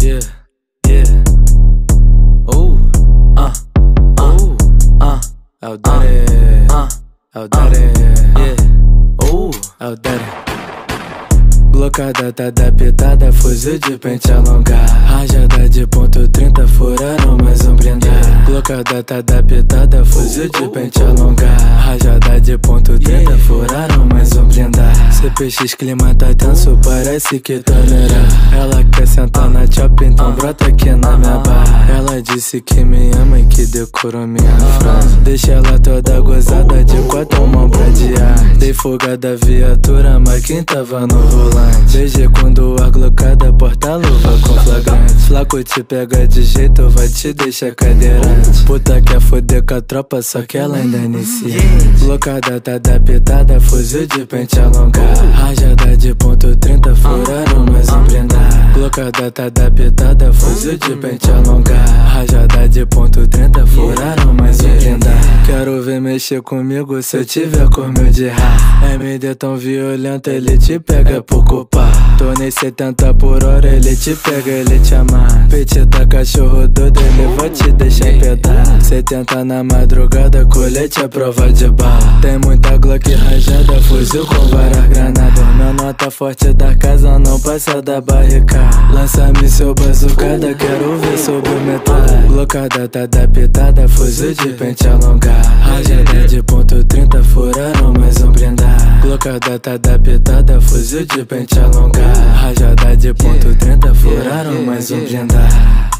Yeah, yeah. É o Daddy, é o Daddy, yeah. É o Daddy. Blocada, tá adaptada, fuzil de pente alongado. Rajada de ponto 30, furaram mais um blindado. Blocada, tá adaptada, fuzil de pente alongado. Rajada de ponto 30, furaram mais um blindado. CPX, clima tá tenso, parece que tá neirado. Ela quer sentar na chop, então brota aqui na minha barra. Ela disse que me ama e que decorou minha frase. Deixa ela toda gozada de quatro mãos pra diar. Dei fuga da viatura, mas quem tava no volante? Desde quando a glocada porta-luva com flagrante. Flaco te pega de jeito, vai te deixar cadeirante. Puta quer foder com a tropa, só que ela ainda inicia. Blocada tá adaptada, fuzil de pente alongado. Rajada de ponto 30, furaram mais um blindado. Blocada tá adaptada, fuzil de pente alongado. Rajada de ponto 30, furaram mais um blindado. Quero ver mexer comigo se eu tiver com meu de rá. MD tão violento, ele te pega por culpa. Tô nem 70 por hora, ele te pega, ele te amar. Petita cachorro doido, ele vai te deixar em pedaço. 70 na madrugada, colete a prova de bala. Tem muita Glock rajada, fuzil com várias granadas. Minha nota forte da casa não passa da barricada. Lança-me seu bazucada, quero ver sobre o metal. Blocada tá adaptada, fuzil de pente alongado. Rajada de ponto 30, furaram mais um blindado. Blocada tá adaptada, fuzil de pente alongado. Rajada de ponto 30, furaram mais um blindado.